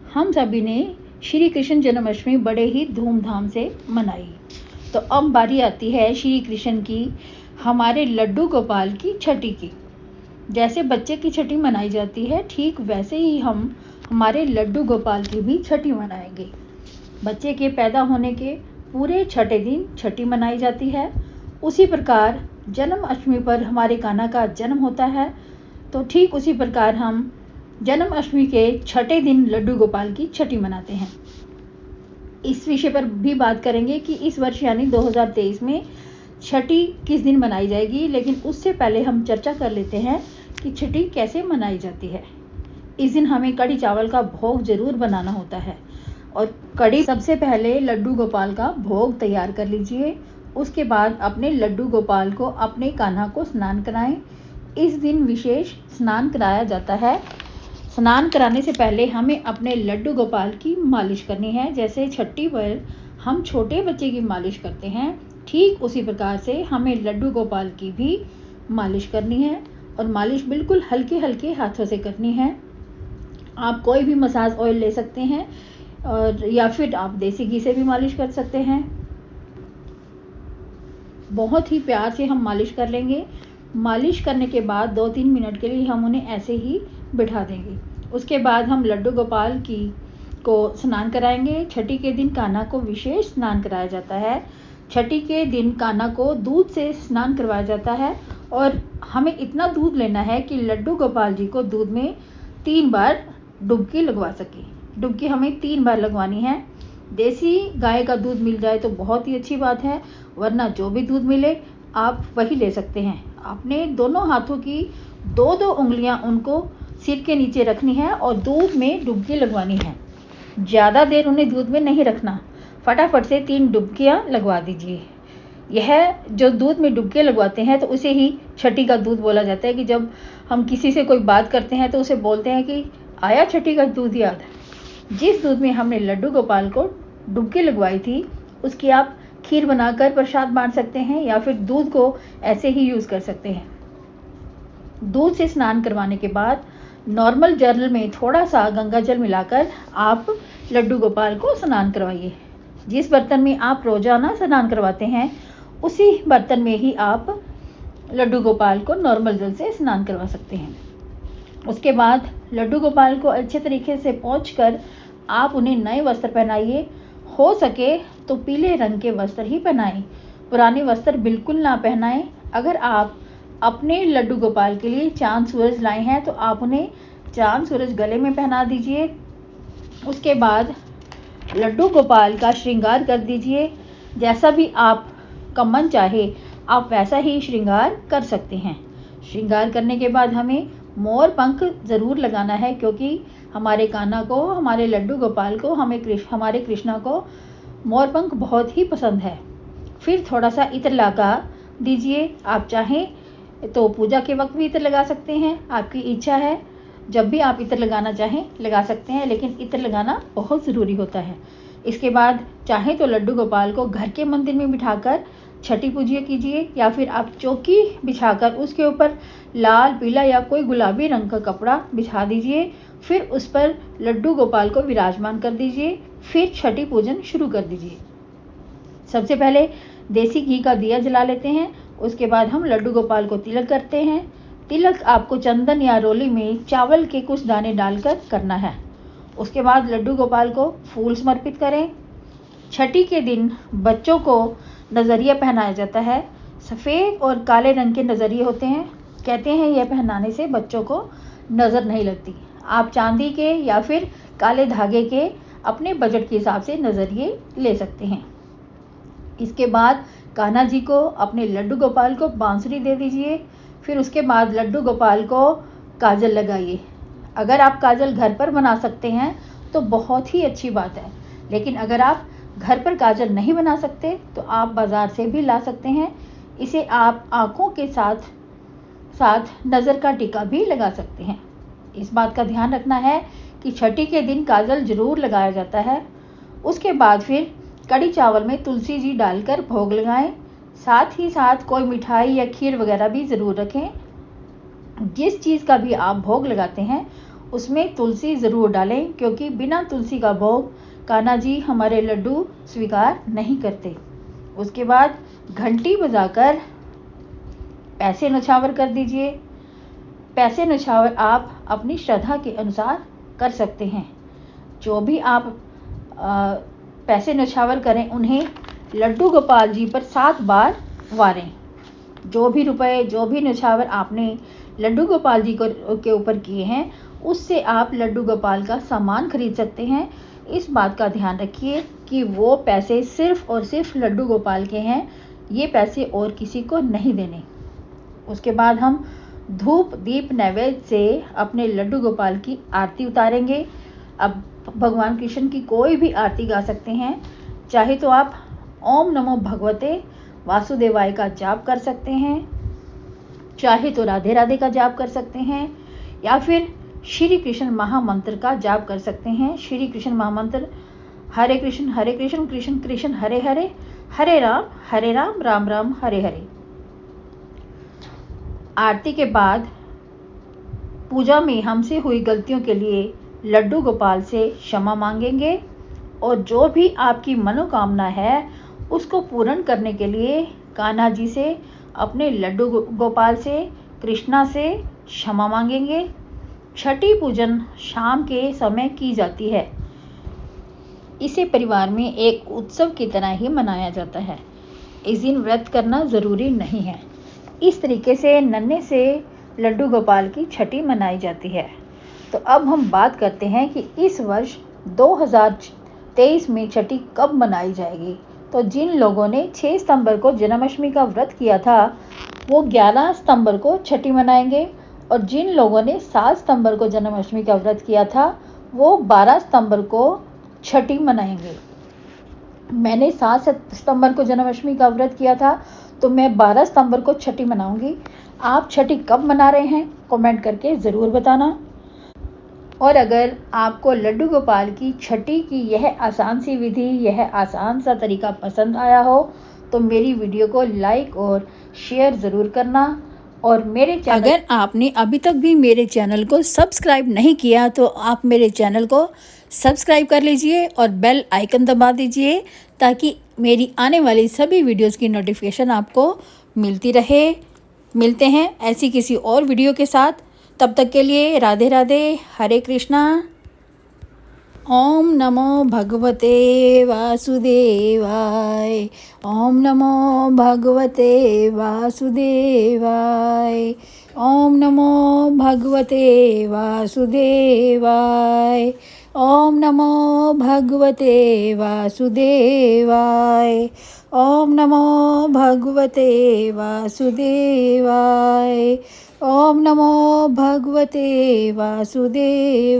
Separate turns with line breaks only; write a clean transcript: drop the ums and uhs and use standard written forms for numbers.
हम सभी ने श्री कृष्ण जन्माष्टमी बड़े ही धूमधाम से मनाई। तो अब बारी आती है श्री कृष्ण की, हमारे लड्डू गोपाल की छठी की। जैसे बच्चे की छठी मनाई जाती है, ठीक वैसे ही हम हमारे लड्डू गोपाल की भी छठी मनाएंगे। बच्चे के पैदा होने के पूरे छठे दिन छठी मनाई जाती है। उसी प्रकार जन्माष्टमी पर हमारे कान्हा का जन्म होता है, तो ठीक उसी प्रकार हम जन्माष्टमी के छठे दिन लड्डू गोपाल की छठी मनाते हैं। इस विषय पर भी बात करेंगे कि इस वर्ष यानी 2023 में छठी किस दिन मनाई जाएगी, लेकिन उससे पहले हम चर्चा कर लेते हैं कि छठी कैसे मनाई जाती है। इस दिन हमें कढ़ी चावल का भोग जरूर बनाना होता है और कढ़ी सबसे पहले लड्डू गोपाल का भोग तैयार कर लीजिए। उसके बाद अपने लड्डू गोपाल को, अपने कान्हा को स्नान कराएं। इस दिन विशेष स्नान कराया जाता है। स्नान कराने से पहले हमें अपने लड्डू गोपाल की मालिश करनी है। जैसे छठी पर हम छोटे बच्चे की मालिश करते हैं, ठीक उसी प्रकार से हमें लड्डू गोपाल की भी मालिश करनी है और मालिश बिल्कुल हल्के हल्के हाथों से करनी है। आप कोई भी मसाज ऑयल ले सकते हैं और या फिर आप देसी घी से भी मालिश कर सकते हैं। बहुत ही प्यार से हम मालिश कर लेंगे। मालिश करने के बाद 2-3 मिनट के लिए हम उन्हें ऐसे ही बिठा देंगे। उसके बाद हम लड्डू गोपाल को स्नान कराएंगे। छठी के दिन कान्हा को विशेष स्नान कराया जाता है। छठी के दिन कान्हा को दूध से स्नान करवाया जाता है और हमें इतना दूध लेना है कि लड्डू गोपाल जी को दूध में 3 बार डुबकी लगवा सके। डुबकी हमें 3 बार लगवानी है। देसी गाय का दूध मिल जाए तो बहुत ही अच्छी बात है, वरना जो भी दूध मिले आप वही ले सकते हैं। आपने दोनों हाथों की 2-2 उंगलियां उनको सिर के नीचे रखनी है और दूध में डुबकी लगवानी है। ज़्यादा देर उन्हें दूध में नहीं रखना, फटाफट से 3 डुबकियां लगवा दीजिए। यह जो दूध में डुबकियां लगवाते हैं तो उसे ही छठी का दूध बोला जाता है। कि जब हम किसी से कोई बात करते हैं तो उसे बोलते हैं कि आया छठी का दूध याद। जिस दूध में हमने लड्डू गोपाल को डुबकी लगवाई थी, उसकी आप खीर बनाकर प्रसाद बांट सकते हैं या फिर दूध को ऐसे ही यूज़ कर सकते हैं। दूध से स्नान करवाने के बाद नॉर्मल जल में थोड़ा सा गंगा जल मिलाकर आप लड्डू गोपाल को स्नान करवाइए। जिस बर्तन में आप रोजाना स्नान करवाते हैं, उसी बर्तन में ही आप लड्डू गोपाल को नॉर्मल जल से स्नान करवा सकते हैं। उसके बाद लड्डू गोपाल को अच्छे तरीके से पोंछकर आप उन्हें नए वस्त्र पहनाइए। हो सके तो पीले रंग के वस्त्र ही पहनाएं, पुराने वस्त्र बिल्कुल ना पहनाएं। अगर आप अपने लड्डू गोपाल के लिए चांद सूरज लाए हैं तो आप उन्हें चांद सूरज गले में पहना दीजिए। उसके बाद लड्डू गोपाल का श्रृंगार कर दीजिए। जैसा भी आपका मन चाहे आप वैसा ही श्रृंगार कर सकते हैं। श्रृंगार करने के बाद हमें मोर पंख ज़रूर लगाना है, क्योंकि हमारे कान्हा को, हमारे लड्डू गोपाल को, हमारे कृष्णा को मोर पंख बहुत ही पसंद है। फिर थोड़ा सा इत्र लगा दीजिए। आप चाहें तो पूजा के वक्त भी इत्र लगा सकते हैं, आपकी इच्छा है। जब भी आप इत्र लगाना चाहें लगा सकते हैं, लेकिन इत्र लगाना बहुत ज़रूरी होता है। इसके बाद चाहें तो लड्डू गोपाल को घर के मंदिर में बिठाकर छठी पूजा कीजिए, या फिर आप चौकी बिछाकर उसके ऊपर लाल, पीला या कोई गुलाबी रंग का कपड़ा बिछा दीजिए। फिर उस पर लड्डू गोपाल को विराजमान कर दीजिए। फिर छठी पूजन शुरू कर दीजिए। सबसे पहले देसी घी का दिया जला लेते हैं। उसके बाद हम लड्डू गोपाल को तिलक करते हैं। तिलक आपको चंदन या रोली में चावल के कुछ दाने डालकर करना है। उसके बाद लड्डू गोपाल को फूल समर्पित करें। छठी के दिन बच्चों को नज़रिया पहनाया जाता है। सफ़ेद और काले रंग के नज़रिए होते हैं। कहते हैं यह पहनाने से बच्चों को नज़र नहीं लगती। आप चांदी के या फिर काले धागे के अपने बजट के हिसाब से नज़रिए ले सकते हैं। इसके बाद कान्हा जी को, अपने लड्डू गोपाल को बांसुरी दे दीजिए। फिर उसके बाद लड्डू गोपाल को काजल लगाइए। अगर आप काजल घर पर बना सकते हैं तो बहुत ही अच्छी बात है, लेकिन अगर आप घर पर काजल नहीं बना सकते तो आप बाज़ार से भी ला सकते हैं। इसे आप आँखों के साथ साथ नज़र का टीका भी लगा सकते हैं। इस बात का ध्यान रखना है कि छठी के दिन काजल जरूर लगाया जाता है। उसके बाद फिर कढ़ी चावल में तुलसी जी डालकर भोग लगाएं। साथ ही साथ कोई मिठाई या खीर वगैरह भी ज़रूर रखें। जिस चीज़ का भी आप भोग लगाते हैं उसमें तुलसी ज़रूर डालें, क्योंकि बिना तुलसी का भोग कान्हा जी हमारे लड्डू स्वीकार नहीं करते। उसके बाद घंटी बजाकर पैसे न्यौछावर कर दीजिए। पैसे न्यौछावर आप अपनी श्रद्धा के अनुसार कर सकते हैं। जो भी आप पैसे न्यौछावर करें उन्हें लड्डू गोपाल जी पर 7 बार वारें। जो भी रुपए, जो भी न्यौछावर आपने लड्डू गोपाल जी के ऊपर किए हैं, उससे आप लड्डू गोपाल का सामान खरीद सकते हैं। इस बात का ध्यान रखिए कि वो पैसे सिर्फ और सिर्फ लड्डू गोपाल के हैं, ये पैसे और किसी को नहीं देने। उसके बाद हम धूप दीप नैवेद्य से अपने लड्डू गोपाल की आरती उतारेंगे। अब भगवान कृष्ण की कोई भी आरती गा सकते हैं। चाहे तो आप ओम नमो भगवते वासुदेवाय का जाप कर सकते हैं, चाहे तो राधे राधे का जाप कर सकते हैं, या फिर श्री कृष्ण महामंत्र का जाप कर सकते हैं। श्री कृष्ण महामंत्र हरे कृष्ण कृष्ण कृष्ण हरे हरे, हरे राम राम राम हरे हरे। आरती के बाद पूजा में हमसे हुई गलतियों के लिए लड्डू गोपाल से क्षमा मांगेंगे, और जो भी आपकी मनोकामना है उसको पूर्ण करने के लिए कान्हा जी से, अपने लड्डू गोपाल से, कृष्णा से क्षमा मांगेंगे। छठी पूजन शाम के समय की जाती है। इसे परिवार में एक उत्सव की तरह ही मनाया जाता है। इस दिन व्रत करना ज़रूरी नहीं है। इस तरीके से नन्हे से लड्डू गोपाल की छठी मनाई जाती है। तो अब हम बात करते हैं कि इस वर्ष 2023 में छठी कब मनाई जाएगी। तो जिन लोगों ने 6 सितंबर को जन्माष्टमी का व्रत किया था, वो 11 सितंबर को छठी मनाएंगे, और जिन लोगों ने 7 सितंबर को जन्माष्टमी का व्रत किया था, वो 12 सितंबर को छठी मनाएंगे। मैंने 7 सितंबर को जन्माष्टमी का व्रत किया था, तो मैं 12 सितंबर को छठी मनाऊंगी। आप छठी कब मना रहे हैं, कमेंट करके ज़रूर बताना। और अगर आपको लड्डू गोपाल की छठी की यह आसान सी विधि, यह आसान सा तरीका पसंद आया हो, तो मेरी वीडियो को लाइक और शेयर ज़रूर करना। और मेरे चैनल, अगर आपने अभी तक भी मेरे चैनल को सब्सक्राइब नहीं किया, तो आप मेरे चैनल को सब्सक्राइब कर लीजिए और बेल आइकन दबा दीजिए, ताकि मेरी आने वाली सभी वीडियोस की नोटिफिकेशन आपको मिलती रहे। मिलते हैं ऐसी किसी और वीडियो के साथ। तब तक के लिए राधे राधे, हरे कृष्णा। ओम नमो भगवते वासुदेवाय, ओम नमो भगवते वासुदेवाय, ओम नमो भगवते वासुदेवाय, ओम नमो भगवते वासुदेवाय, ओम नमो भगवते वासुदेवाय, ओम नमो भगवते वासुदेवाय।